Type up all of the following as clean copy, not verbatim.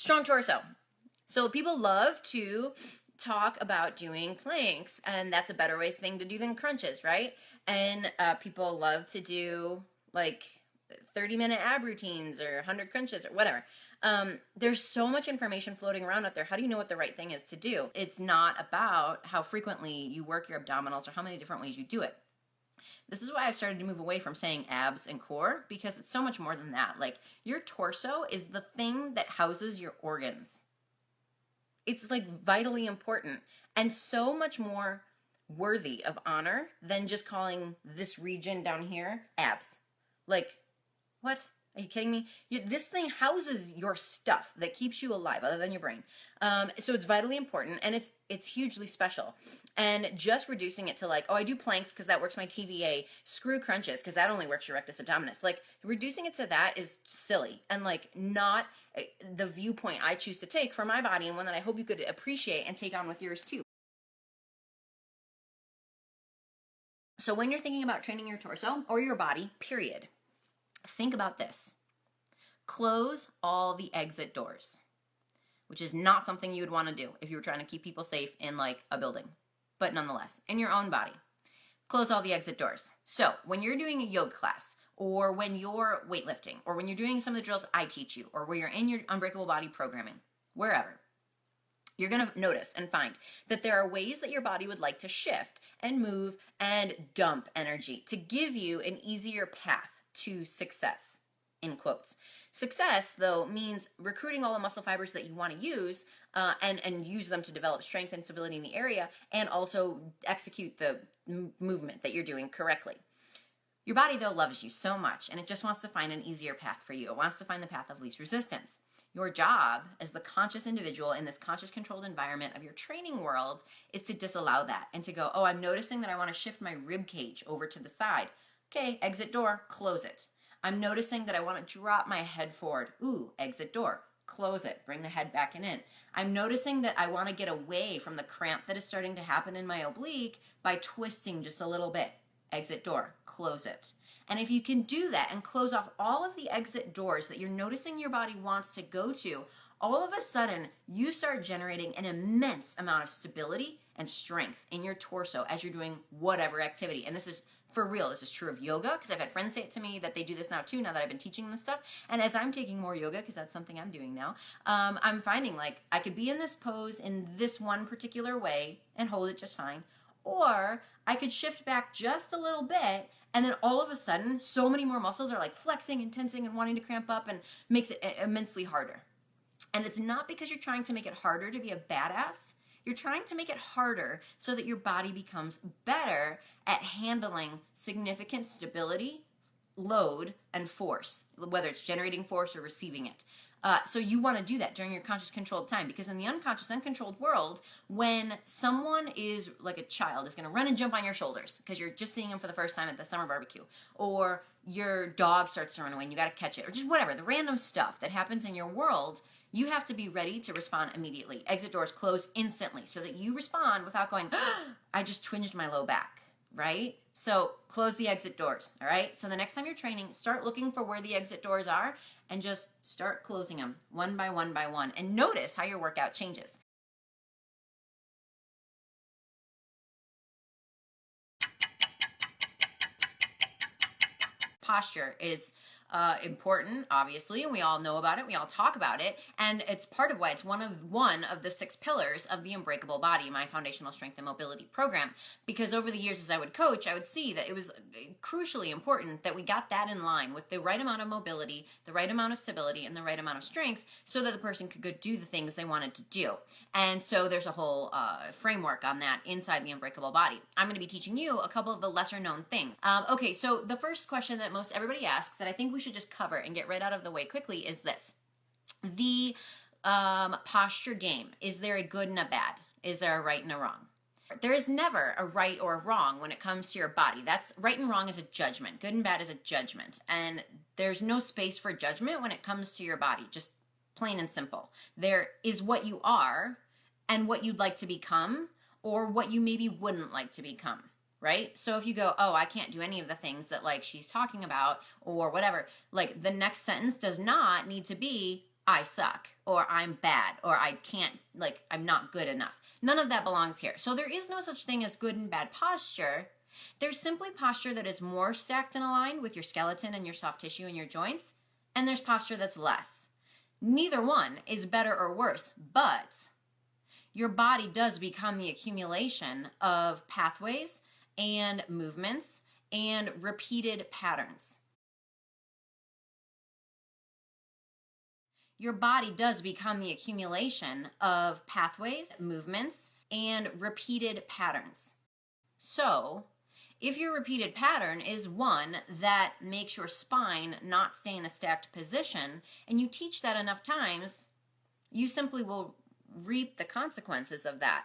Strong torso. So people love to talk about doing planks, and that's a better thing to do than crunches, right? And people love to do like 30-minute ab routines or 100 crunches or whatever. There's so much information floating around out there. How do you know what the right thing is to do? It's not about how frequently you work your abdominals or how many different ways you do it. This is why I've started to move away from saying abs and core, because it's so much more than that. Like, your torso is the thing that houses your organs. It's like vitally important and so much more worthy of honor than just calling this region down here abs. Like, what? Are you kidding me? This thing houses your stuff that keeps you alive, other than your brain. So it's vitally important, and it's hugely special. And just reducing it to like, oh, I do planks because that works my TVA. Screw crunches because that only works your rectus abdominis. Like, reducing it to that is silly and like not the viewpoint I choose to take for my body, and one that I hope you could appreciate and take on with yours too. So when you're thinking about training your torso or your body, period, think about this. Close all the exit doors, which is not something you would want to do if you were trying to keep people safe in like a building. But nonetheless, in your own body, close all the exit doors. So when you're doing a yoga class, or when you're weightlifting, or when you're doing some of the drills I teach you, or where you're in your Unbreakable Body programming, wherever, you're going to notice and find that there are ways that your body would like to shift and move and dump energy to give you an easier path to success, in quotes. Success, though, means recruiting all the muscle fibers that you want to use and use them to develop strength and stability in the area, and also execute the movement that you're doing correctly. Your body, though, loves you so much, and it just wants to find an easier path for you. It wants to find the path of least resistance. Your job as the conscious individual in this conscious controlled environment of your training world is to disallow that and to go, oh, I'm noticing that I want to shift my rib cage over to the side. Okay, exit door, close it. I'm noticing that I want to drop my head forward. Ooh, exit door, close it, bring the head back and in. I'm noticing that I want to get away from the cramp that is starting to happen in my oblique by twisting just a little bit. Exit door, close it. And if you can do that and close off all of the exit doors that you're noticing your body wants to go to, all of a sudden you start generating an immense amount of stability and strength in your torso as you're doing whatever activity. And this is for real. This is true of yoga, because I've had friends say it to me that they do this now too, now that I've been teaching this stuff. And as I'm taking more yoga, because that's something I'm doing now, I'm finding like I could be in this pose in this one particular way and hold it just fine. Or I could shift back just a little bit, and then all of a sudden, so many more muscles are like flexing and tensing and wanting to cramp up, and makes it immensely harder. And it's not because you're trying to make it harder to be a badass. You're trying to make it harder so that your body becomes better at handling significant stability, load, and force, whether it's generating force or receiving it. So you want to do that during your conscious controlled time, because in the unconscious uncontrolled world, when someone is like a child is going to run and jump on your shoulders because you're just seeing them for the first time at the summer barbecue, or your dog starts to run away and you got to catch it, or just whatever, the random stuff that happens in your world, you have to be ready to respond immediately. Exit doors close instantly so that you respond without going, I just twinged my low back, right? So close the exit doors, all right? So the next time you're training, start looking for where the exit doors are and just start closing them one by one by one, and notice how your workout changes. Posture is important, obviously, and we all know about it. We all talk about it, and it's part of why it's one of the 6 pillars of the Unbreakable Body, my foundational strength and mobility program. Because over the years, as I would coach, I would see that it was crucially important that we got that in line with the right amount of mobility, the right amount of stability, and the right amount of strength, so that the person could go do the things they wanted to do. And so there's a whole framework on that inside the Unbreakable Body. I'm going to be teaching you a couple of the lesser known things. Okay, so the first question that most everybody asks that I think we should just cover and get right out of the way quickly is this. The posture game. Is there a good and a bad? Is there a right and a wrong? There is never a right or a wrong when it comes to your body. That's right and wrong is a judgment. Good and bad is a judgment. And there's no space for judgment when it comes to your body. Just plain and simple. There is what you are and what you'd like to become, or what you maybe wouldn't like to become. Right? So if you go, oh, I can't do any of the things that like she's talking about or whatever, like the next sentence does not need to be, I suck, or I'm bad, or I can't, like, I'm not good enough. None of that belongs here. So there is no such thing as good and bad posture. There's simply posture that is more stacked and aligned with your skeleton and your soft tissue and your joints, and there's posture that's less. Neither one is better or worse, but your body does become the accumulation of pathways and movements and repeated patterns. Your body does become the accumulation of pathways, movements, and repeated patterns. So, if your repeated pattern is one that makes your spine not stay in a stacked position, and you teach that enough times, you simply will reap the consequences of that.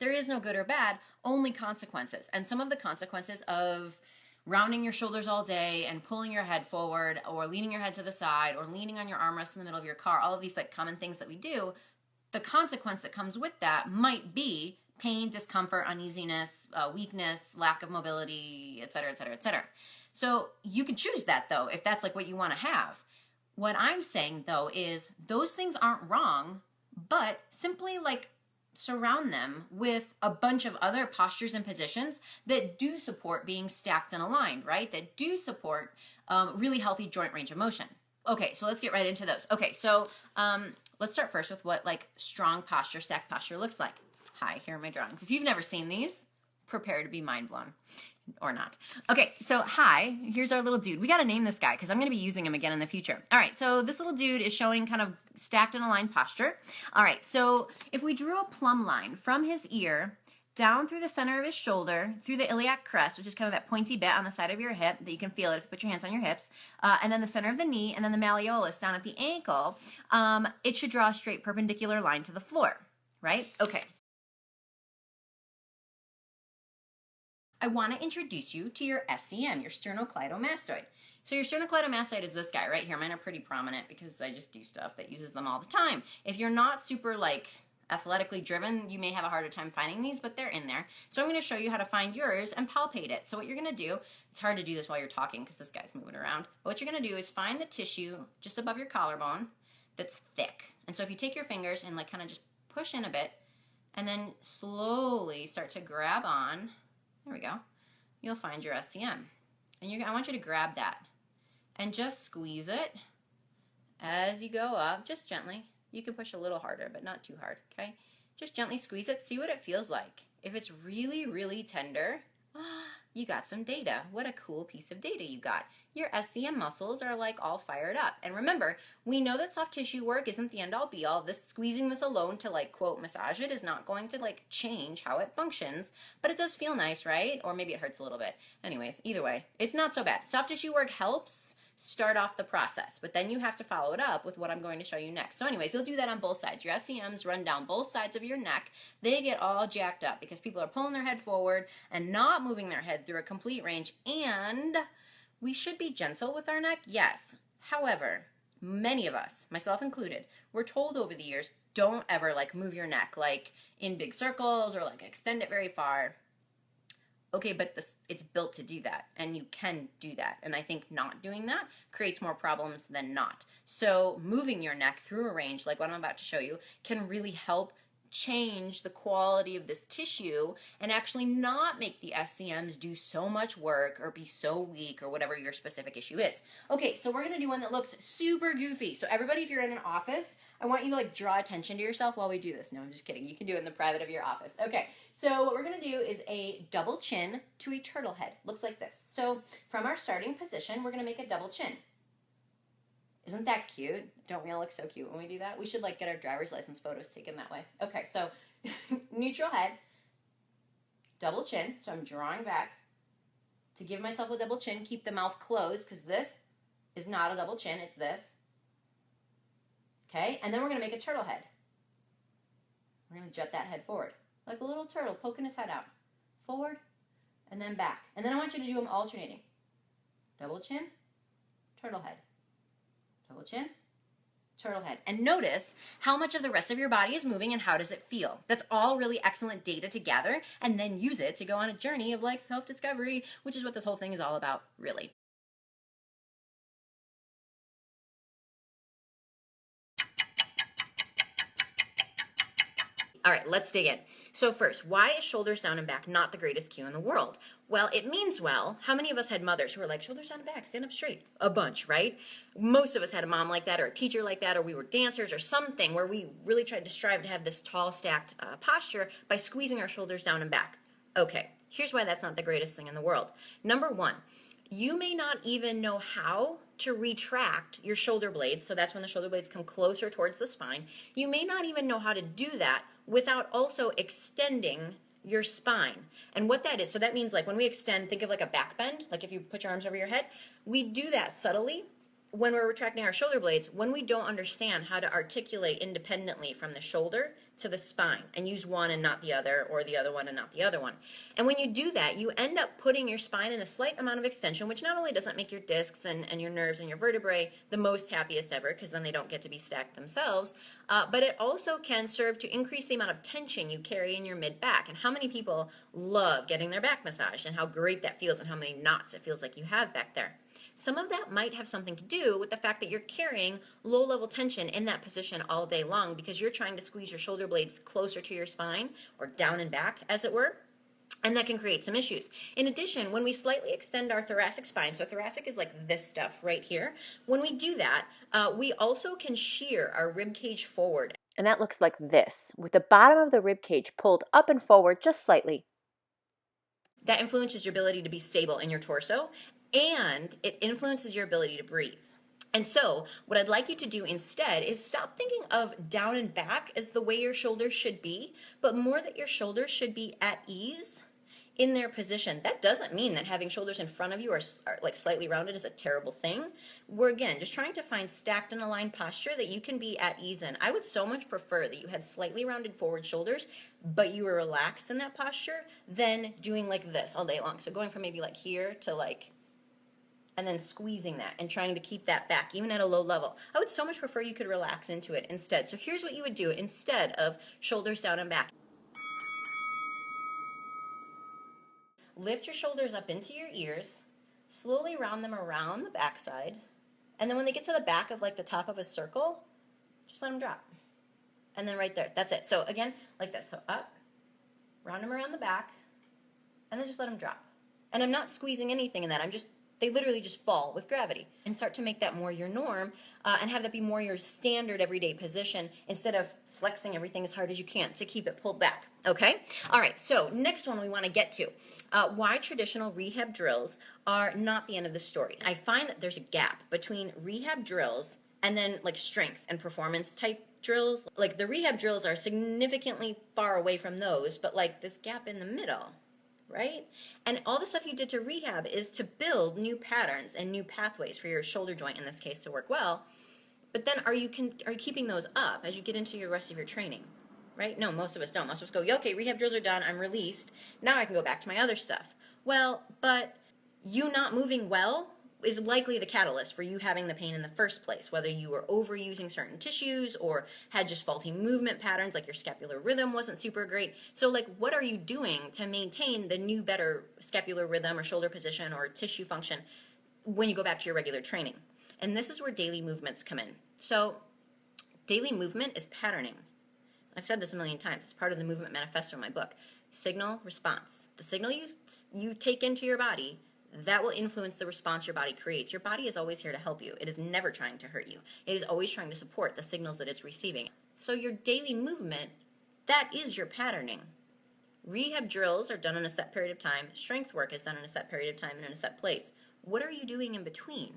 There is no good or bad, only consequences. And some of the consequences of rounding your shoulders all day and pulling your head forward or leaning your head to the side or leaning on your armrest in the middle of your car, all of these like common things that we do, the consequence that comes with that might be pain, discomfort, uneasiness, weakness, lack of mobility, etc., etc., etc. So you could choose that though, if that's like what you want to have. What I'm saying though is those things aren't wrong, but simply like surround them with a bunch of other postures and positions that do support being stacked and aligned, right? That do support really healthy joint range of motion. Okay, so let's get right into those. Okay, so let's start first with what like strong posture, stacked posture looks like. Hi, here are my drawings. If you've never seen these, prepare to be mind blown. Or not. Okay, so hi, here's our little dude. We got to name this guy because I'm going to be using him again in the future. All right, so this little dude is showing kind of stacked and aligned posture. All right, so if we drew a plumb line from his ear down through the center of his shoulder, through the iliac crest, which is kind of that pointy bit on the side of your hip that you can feel it if you put your hands on your hips, and then the center of the knee, and then the malleolus down at the ankle, it should draw a straight perpendicular line to the floor, right? Okay. I want to introduce you to your SCM, your sternocleidomastoid. So your sternocleidomastoid is this guy right here. Mine are pretty prominent because I just do stuff that uses them all the time. If you're not super like athletically driven, you may have a harder time finding these, but they're in there. So I'm going to show you how to find yours and palpate it. So what you're going to do, it's hard to do this while you're talking because this guy's moving around, but what you're going to do is find the tissue just above your collarbone that's thick. And so if you take your fingers and like kind of just push in a bit and then slowly start to grab on, there we go, you'll find your SCM. And I want you to grab that and just squeeze it as you go up, just gently. You can push a little harder, but not too hard, okay? Just gently squeeze it, see what it feels like. If it's really, really tender, you got some data. What a cool piece of data you got. Your SCM muscles are like all fired up. And remember, we know that soft tissue work isn't the end all be all. This squeezing this alone to like quote massage it is not going to like change how it functions, but it does feel nice, right? Or maybe it hurts a little bit. Anyways, either way, it's not so bad. Soft tissue work helps start off the process, but then you have to follow it up with what I'm going to show you next. So anyways, you'll do that on both sides. Your SCMs run down both sides of your neck. They get all jacked up because people are pulling their head forward and not moving their head through a complete range. And we should be gentle with our neck, yes. However, many of us, myself included, were told over the years, don't ever like move your neck like in big circles or like extend it very far. Okay, but it's built to do that, and you can do that. And I think not doing that creates more problems than not. So moving your neck through a range, like what I'm about to show you, can really help change the quality of this tissue and actually not make the SCMs do so much work or be so weak or whatever your specific issue is. Okay, so we're going to do one that looks super goofy. So everybody, if you're in an office, I want you to like draw attention to yourself while we do this. No, I'm just kidding. You can do it in the private of your office. Okay, so what we're going to do is a double chin to a turtle head. Looks like this. So from our starting position, we're going to make a double chin. Isn't that cute? Don't we all look so cute when we do that? We should like get our driver's license photos taken that way. Okay, so neutral head, double chin. So I'm drawing back to give myself a double chin. Keep the mouth closed because this is not a double chin. It's this. Okay, and then we're going to make a turtle head. We're going to jut that head forward like a little turtle poking his head out. Forward and then back. And then I want you to do them alternating. Double chin, turtle head. Double chin, turtle head. And notice how much of the rest of your body is moving and how does it feel. That's all really excellent data to gather and then use it to go on a journey of like self-discovery, which is what this whole thing is all about, really. All right, let's dig in. So first, why is shoulders down and back not the greatest cue in the world? Well, it means well. How many of us had mothers who were like, shoulders down and back, stand up straight? A bunch, right? Most of us had a mom like that or a teacher like that, or we were dancers or something where we really tried to strive to have this tall, stacked posture by squeezing our shoulders down and back. Okay, here's why that's not the greatest thing in the world. Number one, you may not even know how to retract your shoulder blades. So that's when the shoulder blades come closer towards the spine. You may not even know how to do that without also extending your spine. And what that is, so that means like when we extend, think of like a back bend, like if you put your arms over your head, we do that subtly when we're retracting our shoulder blades, when we don't understand how to articulate independently from the shoulder to the spine and use one and not the other, or the other one and not the other one. And when you do that, you end up putting your spine in a slight amount of extension, which not only doesn't make your discs and your nerves and your vertebrae the most happiest ever, because then they don't get to be stacked themselves, but it also can serve to increase the amount of tension you carry in your mid-back. And how many people love getting their back massaged and how great that feels and how many knots it feels like you have back there. Some of that might have something to do with the fact that you're carrying low-level tension in that position all day long because you're trying to squeeze your shoulder blades closer to your spine or down and back, as it were. And that can create some issues. In addition, when we slightly extend our thoracic spine, so thoracic is like this stuff right here, when we do that, we also can shear our rib cage forward. And that looks like this, with the bottom of the rib cage pulled up and forward just slightly. That influences your ability to be stable in your torso, and it influences your ability to breathe. And so, what I'd like you to do instead is stop thinking of down and back as the way your shoulders should be, but more that your shoulders should be at ease in their position. That doesn't mean that having shoulders in front of you are like slightly rounded is a terrible thing. We're again just trying to find stacked and aligned posture that you can be at ease in. I would so much prefer that you had slightly rounded forward shoulders, but you were relaxed in that posture than doing like this all day long. So going from maybe like here to like, and then squeezing that and trying to keep that back even at a low level. I would so much prefer you could relax into it instead. So here's what you would do instead of shoulders down and back. Lift your shoulders up into your ears, slowly round them around the backside, and then when they get to the back of like the top of a circle, just let them drop. And then right there, that's it. So again, like this, so up, round them around the back, and then just let them drop. And I'm not squeezing anything in that, they literally just fall with gravity. And start to make that more your norm and have that be more your standard everyday position instead of flexing everything as hard as you can to keep it pulled back. Okay? All right, so next one we want to get to. Why traditional rehab drills are not the end of the story. I find that there's a gap between rehab drills and then like strength and performance type drills. Like the rehab drills are significantly far away from those, but like this gap in the middle, right? And all the stuff you did to rehab is to build new patterns and new pathways for your shoulder joint in this case to work well. But then are you keeping those up as you get into your rest of your training? Right? No, most of us don't. Most of us go, okay, rehab drills are done, I'm released. Now I can go back to my other stuff. Well, but you not moving well is likely the catalyst for you having the pain in the first place, whether you were overusing certain tissues or had just faulty movement patterns, like your scapular rhythm wasn't super great. So like, what are you doing to maintain the new, better scapular rhythm or shoulder position or tissue function when you go back to your regular training? And this is where daily movements come in. So daily movement is patterning. I've said this a million times. It's part of the movement manifesto in my book. Signal, response. The signal you take into your body, that will influence the response your body creates. Your body is always here to help you. It is never trying to hurt you. It is always trying to support the signals that it's receiving. So your daily movement, that is your patterning. Rehab drills are done in a set period of time. Strength work is done in a set period of time and in a set place. What are you doing in between?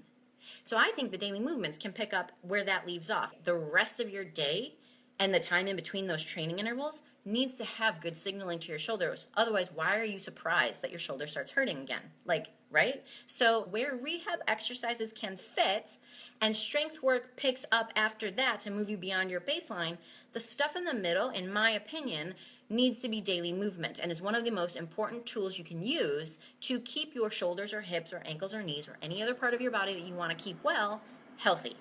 So I think the daily movements can pick up where that leaves off. The rest of your day and the time in between those training intervals needs to have good signaling to your shoulders. Otherwise, why are you surprised that your shoulder starts hurting again? Like, right? So where rehab exercises can fit and strength work picks up after that to move you beyond your baseline, the stuff in the middle, in my opinion, needs to be daily movement and is one of the most important tools you can use to keep your shoulders or hips or ankles or knees or any other part of your body that you want to keep well healthy.